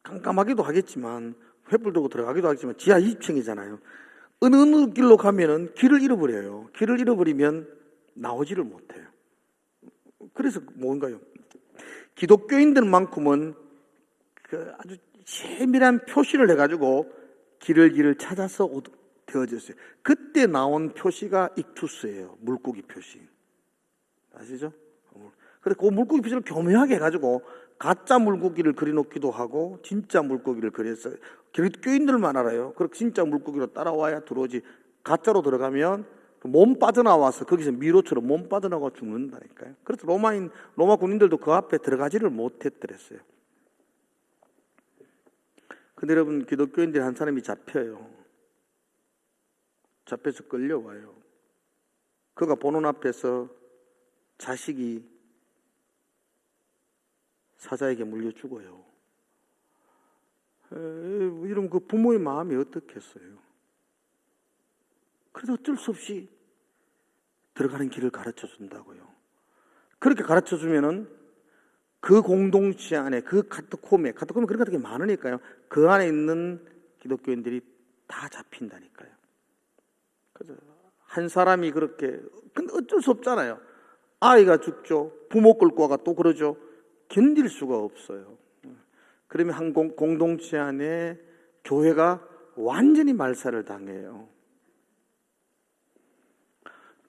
깜깜하기도 하겠지만 횃불 들고 들어가기도 하겠지만 지하 20층이잖아요. 어느 길로 가면은 길을 잃어버려요. 길을 잃어버리면 나오지를 못해요. 그래서 뭔가요? 기독교인들만큼은 그 아주 세밀한 표시를 해가지고 길을 찾아서 되어졌어요. 그때 나온 표시가 익투스예요. 물고기 표시. 아시죠? 그래서 그 물고기 표시를 교묘하게 해가지고 가짜 물고기를 그려놓기도 하고 진짜 물고기를 그렸어요. 기독교인들만 알아요. 그렇게 진짜 물고기로 따라와야 들어오지. 가짜로 들어가면 몸 빠져나와서 거기서 미로처럼 몸 빠져나와 죽는다니까요. 그래서 로마 군인들도 그 앞에 들어가지를 못했더랬어요. 근데 여러분, 기독교인들 한 사람이 잡혀요. 잡혀서 끌려와요. 그가 보는 앞에서 자식이 사자에게 물려 죽어요. 이러면 그 부모의 마음이 어떻겠어요? 그래도 어쩔 수 없이 들어가는 길을 가르쳐 준다고요. 그렇게 가르쳐 주면은 그 공동체 안에 그 카타콤에 그런 것들이 많으니까요. 그 안에 있는 기독교인들이 다 잡힌다니까요. 그래서 한 사람이 그렇게, 근데 어쩔 수 없잖아요. 아이가 죽죠. 부모 끌고 와가 또 그러죠. 견딜 수가 없어요. 그러면 한 공동체 안에 교회가 완전히 말살을 당해요.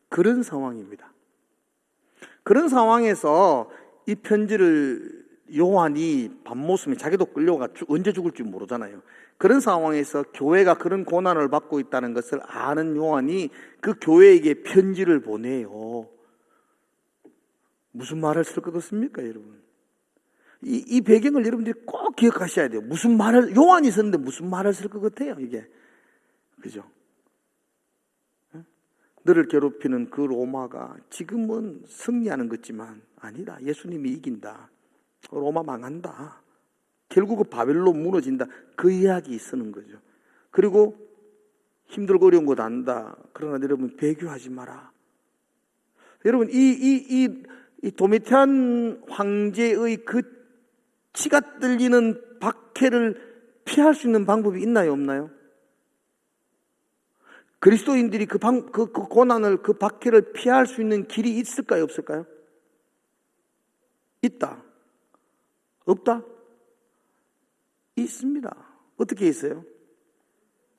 그런 상황입니다. 그런 상황에서 이 편지를 요한이 밤모섬에 자기도 끌려가 언제 죽을지 모르잖아요. 그런 상황에서 교회가 그런 고난을 받고 있다는 것을 아는 요한이 그 교회에게 편지를 보내요. 무슨 말을 쓸 것 같습니까, 여러분? 이 배경을 여러분들이 꼭 기억하셔야 돼요. 무슨 말을, 요한이 썼는데 무슨 말을 쓸 것 같아요, 이게. 그죠? 너를 괴롭히는 그 로마가 지금은 승리하는 것지만 아니다. 예수님이 이긴다. 로마 망한다. 결국은 바벨론 무너진다. 그 이야기 쓰는 거죠. 그리고 힘들고 어려운 것 안다. 그러나 여러분 배교하지 마라. 여러분 이 도미티안 황제의 그 치가 떨리는 박해를 피할 수 있는 방법이 있나요, 없나요? 그리스도인들이 그 고난을, 그 박해를 피할 수 있는 길이 있을까요, 없을까요? 있다. 없다? 있습니다. 어떻게 있어요?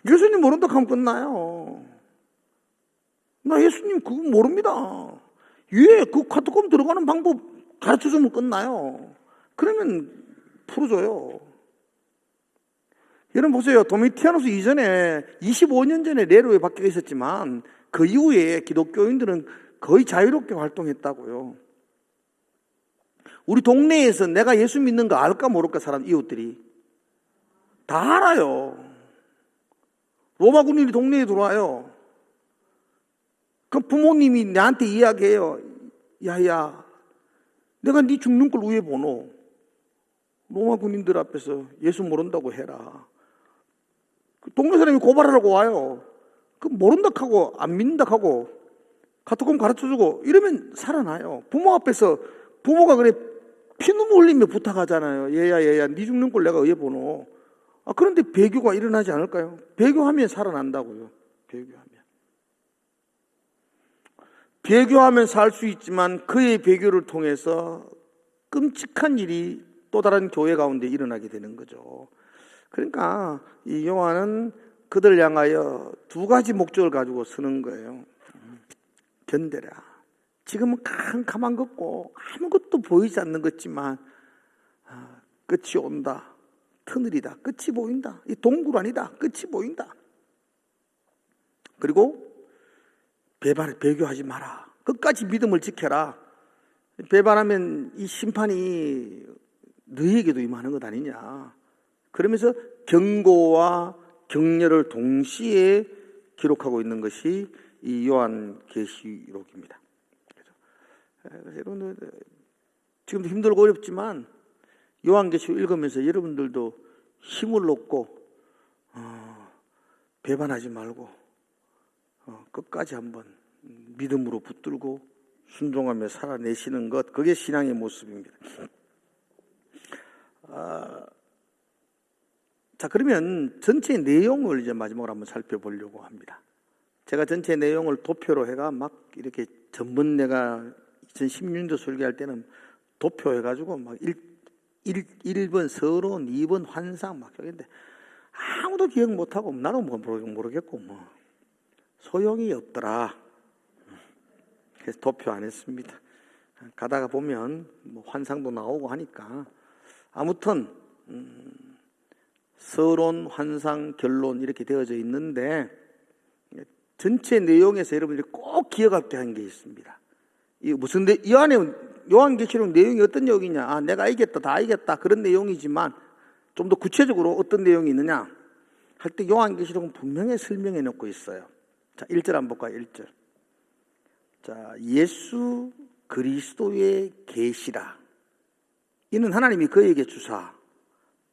예수님 모른다 하면 끝나요. 나 예수님 그거 모릅니다. 그 카타콤 들어가는 방법 가르쳐주면 끝나요. 그러면 풀어줘요. 여러분 보세요. 도미티아누스 이전에 25년 전에 네로에 박혀가 있었지만 그 이후에 기독교인들은 거의 자유롭게 활동했다고요. 우리 동네에서 내가 예수 믿는 거 알까 모를까 사람 이웃들이 다 알아요. 로마 군인이 동네에 들어와요. 그럼 부모님이 나한테 이야기해요. 야야, 내가 네 죽는 걸 왜 보노? 로마 군인들 앞에서 예수 모른다고 해라. 동네 사람이 고발하라고 와요. 그 모른다 하고 안 믿는다 하고 카타콤 가르쳐주고 이러면 살아나요. 부모 앞에서 부모가 그래 피눈물 흘리며 부탁하잖아요. 얘야 네 죽는 걸 내가 왜 보노? 그런데 배교가 일어나지 않을까요? 배교하면 살아난다고요. 배교하면 살 수 있지만 그의 배교를 통해서 끔찍한 일이 또 다른 교회 가운데 일어나게 되는 거죠. 그러니까 이 요한은 그들 향하여 두 가지 목적을 가지고 쓰는 거예요. 견뎌라. 지금은 캄캄한 것고 아무것도 보이지 않는 것지만 끝이 온다. 터널이다. 끝이 보인다. 이 동굴 아니다. 끝이 보인다. 그리고 배교하지 마라. 끝까지 믿음을 지켜라. 배반하면 이 심판이 너희에게도 임하는 것 아니냐. 그러면서 경고와 격려를 동시에 기록하고 있는 것이 이 요한계시록입니다. 그래서 여러분들 지금도 힘들고 어렵지만 요한계시록 읽으면서 여러분들도 힘을 얻고 배반하지 말고 끝까지 한번 믿음으로 붙들고 순종하며 살아내시는 것, 그게 신앙의 모습입니다. 자, 그러면 전체 내용을 이제 마지막으로 한번 살펴보려고 합니다. 제가 전체 내용을 도표로 해가 막 이렇게 전번 내가 2016년도 설교할 때는 도표해가지고 막 1번 서론, 2번 환상 막 했는데 아무도 기억 못하고 나도 모르겠고 뭐 소용이 없더라. 그래서 도표 안 했습니다. 가다가 보면 뭐 환상도 나오고 하니까 아무튼 서론, 환상, 결론 이렇게 되어져 있는데 전체 내용에서 여러분들이 꼭 기억할 때 한 게 있습니다. 이 무슨 이 안에 요한계시록 내용이 어떤 내용이냐? 내가 알겠다, 다 알겠다 그런 내용이지만 좀 더 구체적으로 어떤 내용이 있느냐 할 때 요한계시록은 분명히 설명해 놓고 있어요. 자, 1절 한번 볼까요? 1절. 자, 예수 그리스도의 계시라. 이는 하나님이 그에게 주사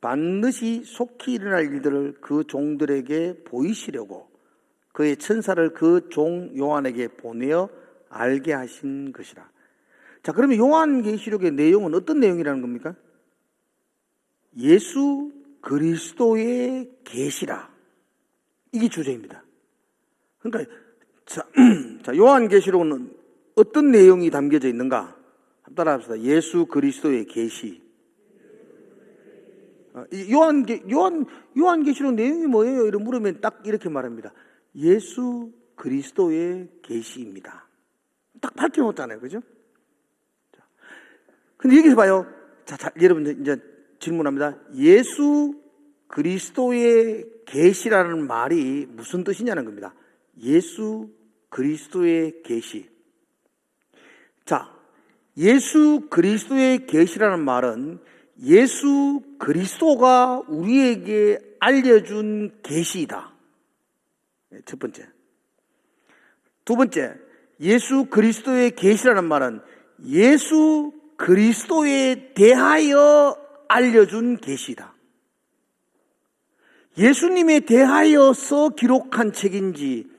반드시 속히 일어날 일들을 그 종들에게 보이시려고 그의 천사를 그 종 요한에게 보내어 알게 하신 것이라. 자, 그러면 요한계시록의 내용은 어떤 내용이라는 겁니까? 예수 그리스도의 계시라. 이게 주제입니다. 그러니까 자, 요한계시록은 어떤 내용이 담겨져 있는가? 따라합시다. 예수 그리스도의 계시. 요한계시록 내용이 뭐예요? 이렇게 물으면 딱 이렇게 말합니다. 예수 그리스도의 계시입니다. 딱 밝혀놓잖아요, 그죠? 근데 여기서 봐요. 자, 여러분들 이제 질문합니다. 예수 그리스도의 계시라는 말이 무슨 뜻이냐는 겁니다. 예수 그리스도의 계시. 자, 예수 그리스도의 계시라는 말은 예수 그리스도가 우리에게 알려준 계시이다. 첫 번째. 두 번째, 예수 그리스도의 계시라는 말은 예수 그리스도에 대하여 알려준 계시다. 예수님에 대하여서 기록한 책인지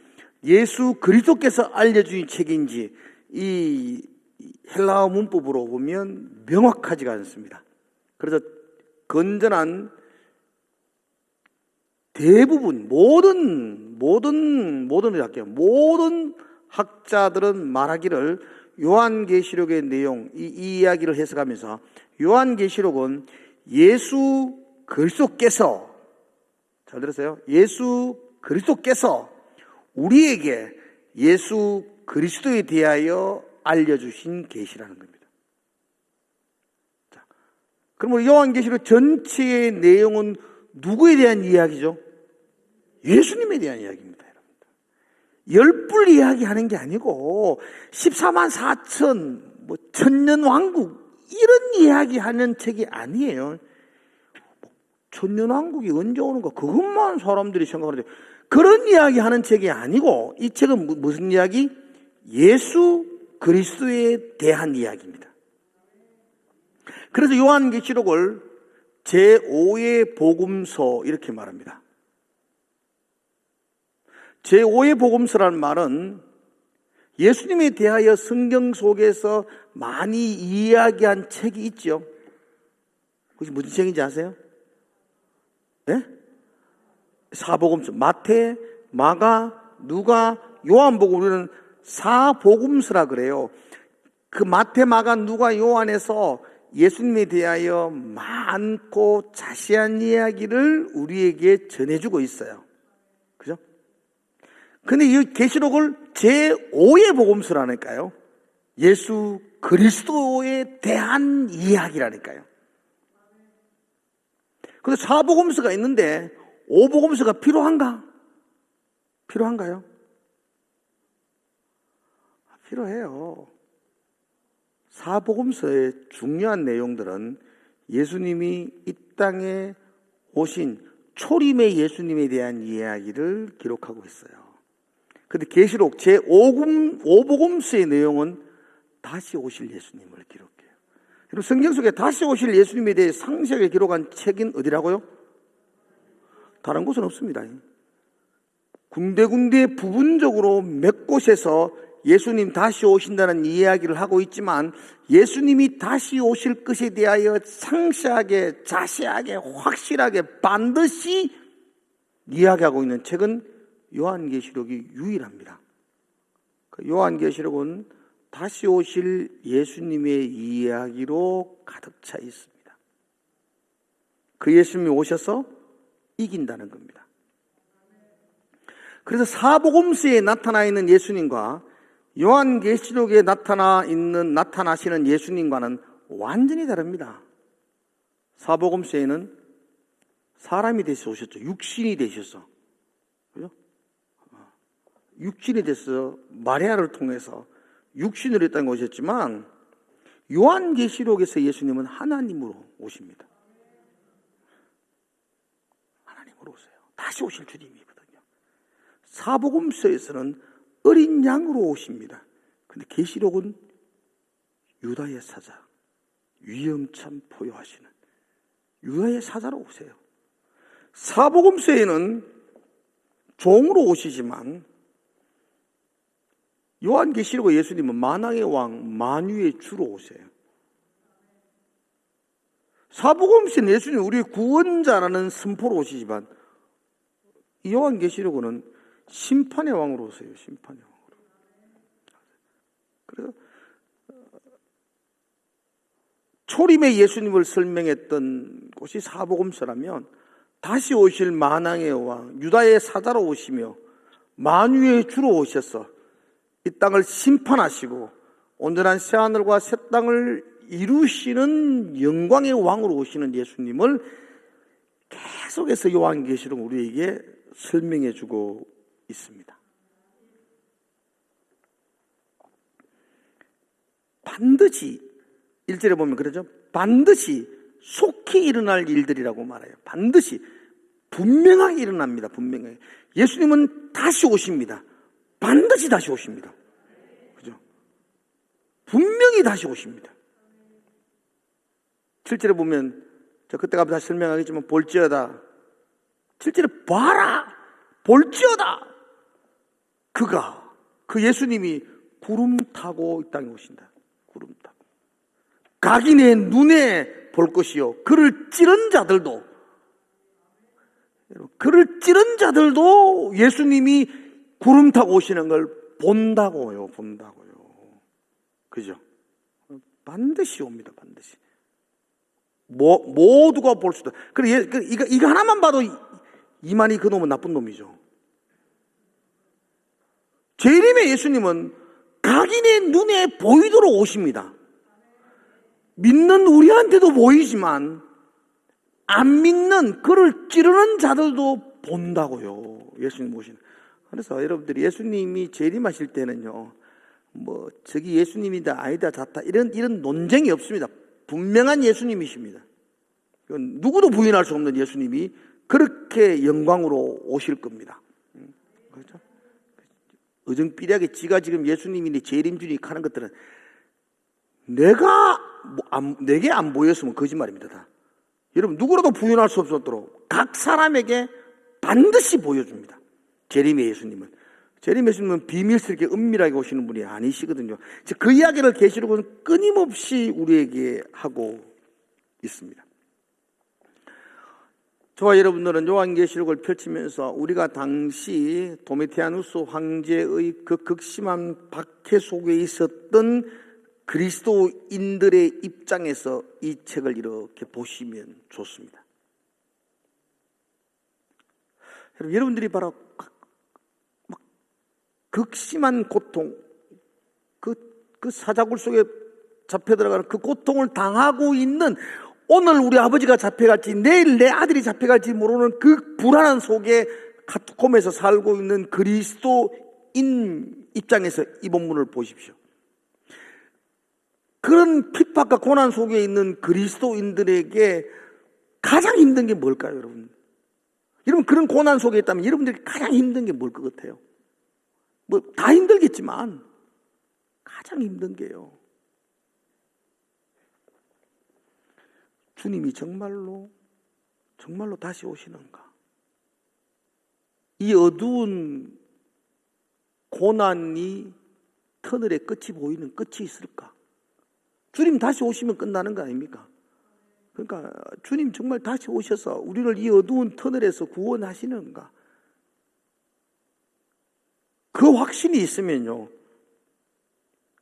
예수 그리스도께서 알려준 책인지 이 헬라어 문법으로 보면 명확하지가 않습니다. 그래서 건전한 대부분 모든 학자들은 말하기를 요한계시록의 내용 이 이야기를 해석하면서 요한계시록은 예수 그리스도께서 잘 들었어요? 예수 그리스도께서 우리에게 예수 그리스도에 대하여 알려주신 계시라는 겁니다. 자, 그럼 요한계시록 전체의 내용은 누구에 대한 이야기죠? 예수님에 대한 이야기입니다, 여러분들. 10불 이야기하는 게 아니고 14만 4천 뭐 천년왕국 이런 이야기하는 책이 아니에요. 천년왕국이 언제 오는가 그것만 사람들이 생각하는데 그런 이야기하는 책이 아니고 이 책은 무슨 이야기? 예수 그리스도에 대한 이야기입니다. 그래서 요한계시록을 제5의 복음서 이렇게 말합니다. 제5의 복음서라는 말은 예수님에 대하여 성경 속에서 많이 이야기한 책이 있죠. 그게 무슨 책인지 아세요? 네? 사복음서. 마태, 마가, 누가, 요한복음 우리는 사복음서라 그래요. 그 마태, 마가, 누가, 요한에서 예수님에 대하여 많고 자세한 이야기를 우리에게 전해주고 있어요. 근데 이 계시록을 제5의 복음서라니까요. 예수 그리스도에 대한 이야기라니까요. 근데 4복음서가 있는데 5복음서가 필요한가? 필요한가요? 필요해요. 4복음서의 중요한 내용들은 예수님이 이 땅에 오신 초림의 예수님에 대한 이야기를 기록하고 있어요. 근데 계시록 제5복음서의 내용은 다시 오실 예수님을 기록해요. 그리고 성경 속에 다시 오실 예수님에 대해 상세하게 기록한 책인 어디라고요? 다른 곳은 없습니다. 군데군데 부분적으로 몇 곳에서 예수님 다시 오신다는 이야기를 하고 있지만 예수님이 다시 오실 것에 대하여 상세하게, 자세하게, 확실하게 반드시 이야기하고 있는 책은 요한계시록이 유일합니다. 요한계시록은 다시 오실 예수님의 이야기로 가득 차 있습니다. 그 예수님이 오셔서 이긴다는 겁니다. 그래서 사복음서에 나타나 있는 예수님과 요한계시록에 나타나시는 예수님과는 완전히 다릅니다. 사복음서에는 사람이 되셔서 오셨죠. 육신이 되셔서. 그죠? 육신이 돼서 마리아를 통해서 육신으로 이 땅에 오셨지만 요한계시록에서 예수님은 하나님으로 오십니다. 하나님으로 오세요. 다시 오실 주님이거든요. 사복음서에서는 어린 양으로 오십니다. 근데 계시록은 유다의 사자, 위엄참 포효하시는 유다의 사자로 오세요. 사복음서에는 종으로 오시지만 요한계시록의 예수님은 만왕의 왕, 만유의 주로 오세요. 사복음서는 예수님 우리의 구원자라는 선포로 오시지만 이 요한계시록은 심판의 왕으로 오세요. 심판의 왕으로. 그래서 초림의 예수님을 설명했던 곳이 사복음서라면 다시 오실 만왕의 왕, 유다의 사자로 오시며 만유의 주로 오셔서 이 땅을 심판하시고 온전한 새하늘과 새 땅을 이루시는 영광의 왕으로 오시는 예수님을 계속해서 요한계시록 우리에게 설명해 주고 있습니다. 반드시 1절에 보면 그러죠. 반드시 속히 일어날 일들이라고 말해요. 반드시 분명하게 일어납니다. 분명하게. 예수님은 다시 오십니다. 반드시 다시 오십니다. 그죠? 분명히 다시 오십니다. 7절에 보면 저 그때 가면 다시 설명하겠지만 볼지어다. 7절에 봐라. 볼지어다. 그 예수님이 구름 타고 이 땅에 오신다. 구름 타고. 각인의 눈에 볼 것이요. 그를 찌른 자들도 예수님이 구름 타고 오시는 걸 본다고요. 그죠? 반드시 옵니다. 반드시. 모두가 볼 수도. 그래, 이거 하나만 봐도 이만희 그 놈은 나쁜 놈이죠. 재림의 예수님은 각인의 눈에 보이도록 오십니다. 믿는 우리한테도 보이지만 안 믿는 그를 찌르는 자들도 본다고요. 예수님 오시는. 그래서 여러분들이 예수님이 재림하실 때는요, 저기 예수님이다 아니다 잤다 이런 논쟁이 없습니다. 분명한 예수님이십니다. 누구도 부인할 수 없는 예수님이 그렇게 영광으로 오실 겁니다. 그렇죠? 어정삐리하게 지가 지금 예수님이니 재림주니 하는 것들은 내게 안 보였으면 거짓말입니다. 다. 여러분 누구라도 부인할 수 없도록 각 사람에게 반드시 보여줍니다. 재림의 예수님은. 재림의 예수님은 비밀스럽게 은밀하게 오시는 분이 아니시거든요. 그 이야기를 계시록은 끊임없이 우리에게 하고 있습니다. 저와 여러분들은 요한계시록을 펼치면서 우리가 당시 도미티아누스 황제의 그 극심한 박해 속에 있었던 그리스도인들의 입장에서 이 책을 이렇게 보시면 좋습니다. 여러분들이 바로 극심한 고통, 그 사자굴 속에 잡혀 들어가는 그 고통을 당하고 있는, 오늘 우리 아버지가 잡혀갈지 내일 내 아들이 잡혀갈지 모르는 그 불안한 속에 카타콤에서 살고 있는 그리스도인 입장에서 이 본문을 보십시오. 그런 핍박과 고난 속에 있는 그리스도인들에게 가장 힘든 게 뭘까요, 여러분? 여러분, 그런 고난 속에 있다면 여러분들이 가장 힘든 게 뭘 것 같아요? 뭐 다 힘들겠지만 가장 힘든 게요, 주님이 정말로 다시 오시는가? 이 어두운 고난이 터널의 끝이 보이는 끝이 있을까? 주님 다시 오시면 끝나는 거 아닙니까? 그러니까 주님 정말 다시 오셔서 우리를 이 어두운 터널에서 구원하시는가? 그 확신이 있으면요,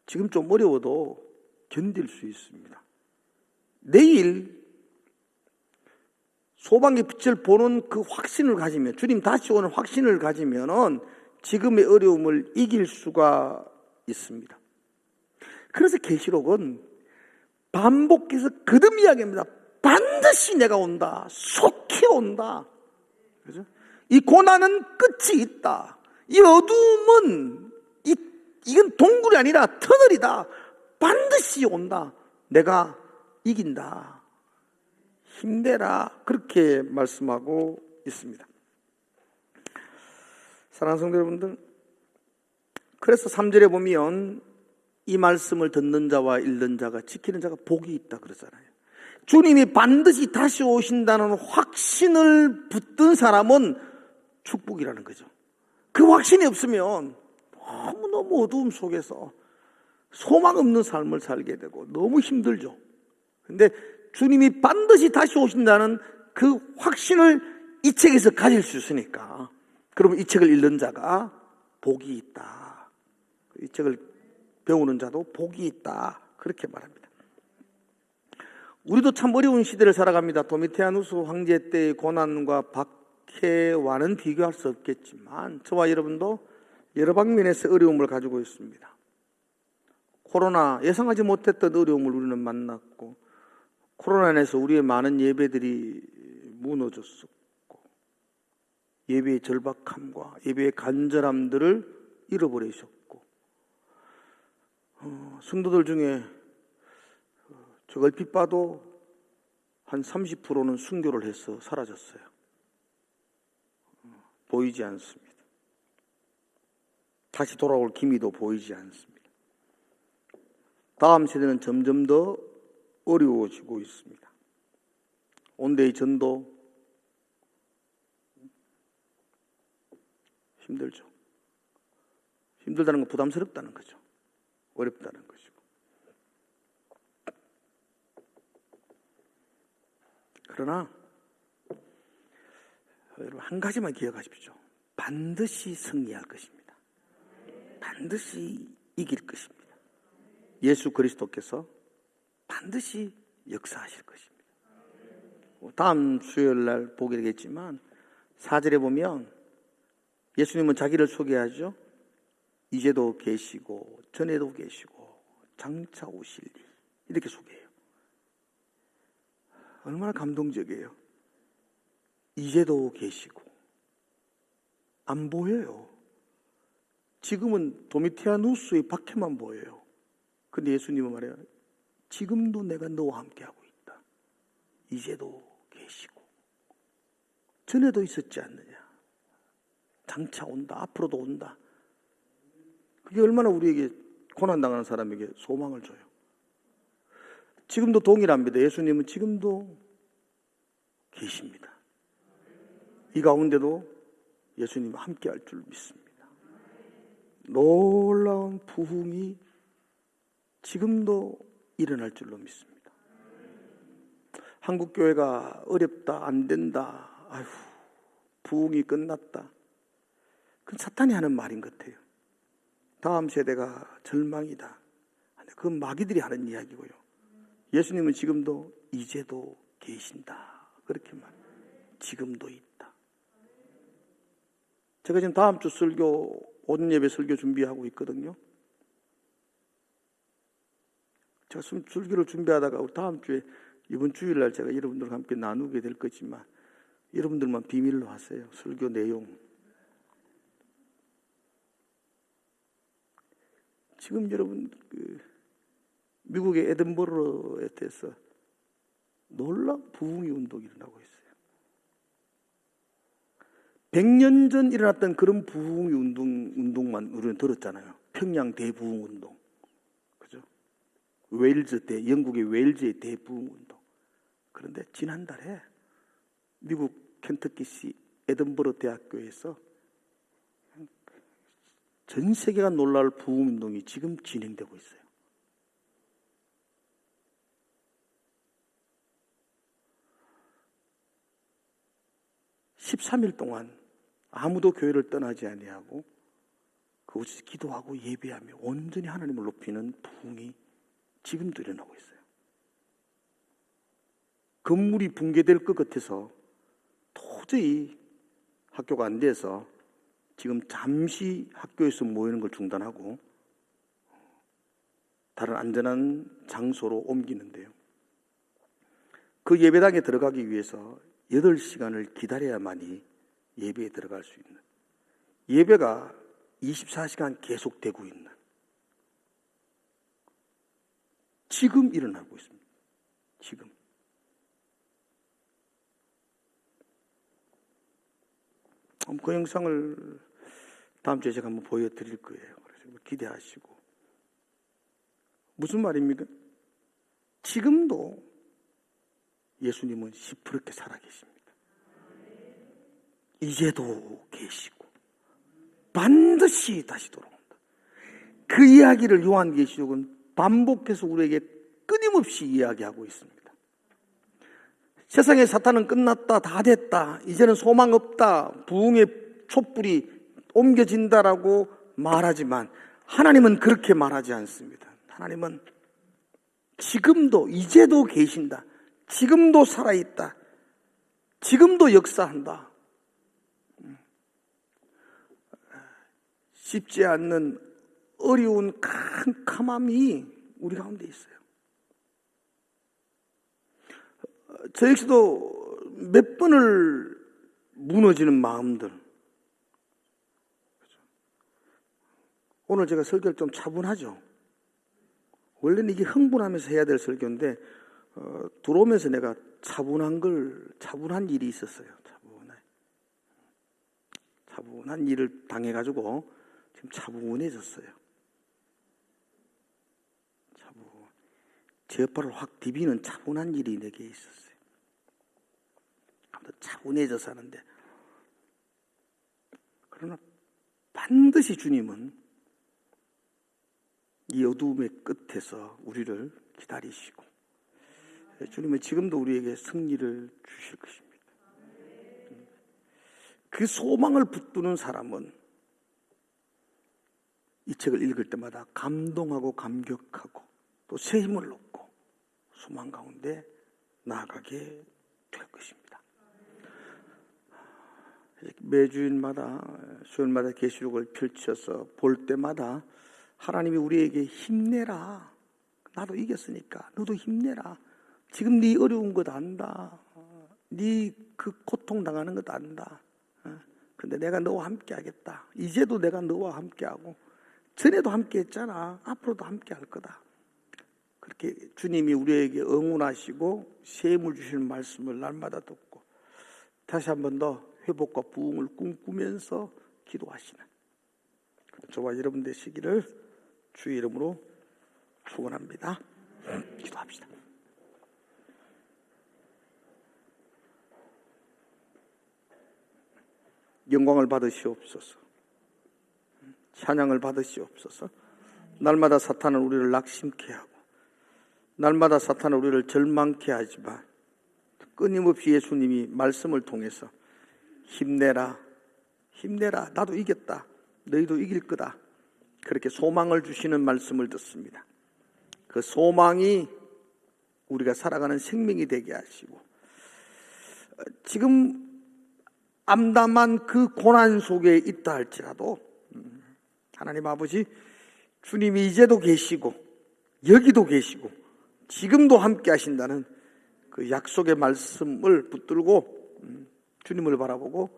지금 좀 어려워도 견딜 수 있습니다. 내일 소방의 빛을 보는 그 확신을 가지면, 주님 다시 오는 확신을 가지면은 지금의 어려움을 이길 수가 있습니다. 그래서 계시록은 반복해서 거듭 이야기합니다. 반드시 내가 온다. 속히 온다. 그죠? 이 고난은 끝이 있다. 이 어두움은 이건 동굴이 아니라 터널이다. 반드시 온다. 내가 이긴다. 힘내라. 그렇게 말씀하고 있습니다. 사랑하는 성도 여러분들, 그래서 3절에 보면 이 말씀을 듣는 자와 읽는 자가 지키는 자가 복이 있다 그러잖아요. 주님이 반드시 다시 오신다는 확신을 붙든 사람은 축복이라는 거죠. 그 확신이 없으면 너무너무 어두움 속에서 소망 없는 삶을 살게 되고 너무 힘들죠. 그런데 주님이 반드시 다시 오신다는 그 확신을 이 책에서 가질 수 있으니까, 그러면 이 책을 읽는 자가 복이 있다. 이 책을 배우는 자도 복이 있다. 그렇게 말합니다. 우리도 참 어려운 시대를 살아갑니다. 도미티아누스 황제 때의 고난과 박해와는 비교할 수 없겠지만 저와 여러분도 여러 방면에서 어려움을 가지고 있습니다. 코로나, 예상하지 못했던 어려움을 우리는 만났고, 코로나 안에서 우리의 많은 예배들이 무너졌었고, 예배의 절박함과 예배의 간절함들을 잃어버리셨고, 성도들 중에 저 얼핏 봐도 한 30%는 순교를 해서 사라졌어요. 보이지 않습니다. 다시 돌아올 기미도 보이지 않습니다. 다음 세대는 점점 더 어려워지고 있습니다. 온데이 전도 힘들죠. 힘들다는 건 부담스럽다는 거죠. 어렵다는 것이고. 그러나 여러분, 한 가지만 기억하십시오. 반드시 승리할 것입니다. 반드시 이길 것입니다. 예수 그리스도께서 반드시 역사하실 것입니다. 다음 수요일 날 보게 되겠지만 4절에 보면 예수님은 자기를 소개하죠. 이제도 계시고 전에도 계시고 장차 오실리, 이렇게 소개해요. 얼마나 감동적이에요. 이제도 계시고. 안 보여요. 지금은 도미티아누스의 박해만 보여요. 근데 예수님은 말해요. 지금도 내가 너와 함께하고 있다. 이제도 계시고 전에도 있었지 않느냐. 장차 온다. 앞으로도 온다. 그게 얼마나 우리에게, 고난당하는 사람에게 소망을 줘요. 지금도 동일합니다. 예수님은 지금도 계십니다. 이 가운데도 예수님과 함께 할 줄 믿습니다. 놀라운 부흥이 지금도 일어날 줄로 믿습니다. 한국교회가 어렵다, 안 된다, 아휴, 부흥이 끝났다. 그건 사탄이 하는 말인 것 같아요. 다음 세대가 절망이다. 그건 마귀들이 하는 이야기고요. 예수님은 지금도 이제도 계신다. 그렇게 말합니다. 지금도 있다. 제가 지금 다음 주 설교, 오전 예배 설교 준비하고 있거든요. 제가 설교를 준비하다가 우리 다음 주에 이번 주일날 제가 여러분들과 함께 나누게 될 거지만 여러분들만 비밀로 하세요. 설교 내용. 지금 여러분 미국의 에든버러에 대해서 놀라운 부흥의 운동이 일어나고 있어요. 100년 전 일어났던 그런 부흥의 운동만 우리는 들었잖아요. 평양 대부흥 운동. 그죠? 영국의 웨일즈의 대부흥 운동. 그런데 지난달에 미국 켄터키시 에든버러 대학교에서 전 세계가 놀랄 부흥 운동이 지금 진행되고 있어요. (13일) 동안 아무도 교회를 떠나지 아니하고 그곳에서 기도하고 예배하며 온전히 하나님을 높이는 부흥이 지금도 일어나고 있어요. 건물이 붕괴될 것 같아서 도저히 학교가 안 돼서 지금 잠시 학교에서 모이는 걸 중단하고 다른 안전한 장소로 옮기는데요. 그 예배당에 들어가기 위해서 8시간을 기다려야만이 예배에 들어갈 수 있는, 예배가 24시간 계속되고 있는, 지금 일어나고 있습니다. 지금. 그 영상을 다음 주에 제가 한번 보여드릴 거예요. 그래서 기대하시고. 무슨 말입니까? 지금도 예수님은 시퍼렇게 살아계십니다. 이제도 계시고 반드시 다시 돌아온다. 그 이야기를 요한계시록은 반복해서 우리에게 끊임없이 이야기하고 있습니다. 세상의 사탄은 끝났다, 다 됐다, 이제는 소망 없다, 부흥의 촛불이 옮겨진다라고 말하지만 하나님은 그렇게 말하지 않습니다. 하나님은 지금도, 이제도 계신다, 지금도 살아있다, 지금도 역사한다. 쉽지 않는 어려운 캄캄함이 우리 가운데 있어요. 저 역시도 몇 번을 무너지는 마음들. 오늘 제가 설교를 좀 차분하죠. 원래는 이게 흥분하면서 해야 될 설교인데 들어오면서 내가 차분한 일이 있었어요. 차분한 일을 당해가지고 지금 차분해졌어요. 제 옆발을 확 디비는 차분한 일이 내게 있었어요. 아무튼 차분해져서 하는데, 그러나 반드시 주님은 이 어두움의 끝에서 우리를 기다리시고 주님은 지금도 우리에게 승리를 주실 것입니다. 그 소망을 붙드는 사람은 이 책을 읽을 때마다 감동하고 감격하고 또 새 힘을 얻고 소망 가운데 나아가게 될 것입니다. 매주일마다 수요일마다 계시록을 펼쳐서 볼 때마다 하나님이 우리에게 힘내라, 나도 이겼으니까 너도 힘내라, 지금 네 어려운 것 안다, 네 그 고통 당하는 것 안다, 근데 내가 너와 함께 하겠다, 이제도 내가 너와 함께 하고 전에도 함께 했잖아, 앞으로도 함께 할 거다. 그렇게 주님이 우리에게 응원하시고 셈을 주시는 말씀을 날마다 듣고 다시 한 번 더 회복과 부흥을 꿈꾸면서 기도하시는 저와 여러분 되시기를 주의 이름으로 축원합니다. 기도합시다. 영광을 받으시옵소서. 찬양을 받으시옵소서. 날마다 사탄은 우리를 낙심케 하고 날마다 사탄은 우리를 절망케 하지만 끊임없이 예수님이 말씀을 통해서 힘내라, 힘내라, 나도 이겼다, 너희도 이길 거다, 그렇게 소망을 주시는 말씀을 듣습니다. 그 소망이 우리가 살아가는 생명이 되게 하시고 지금 암담한 그 고난 속에 있다 할지라도 하나님 아버지, 주님이 이제도 계시고 여기도 계시고 지금도 함께 하신다는 그 약속의 말씀을 붙들고 주님을 바라보고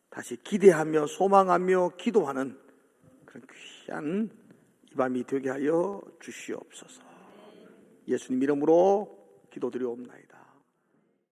다시 기대하며 소망하며 기도하는 그런 귀한 이 밤이 되게 하여 주시옵소서. 예수님 이름으로 기도드리옵나이다.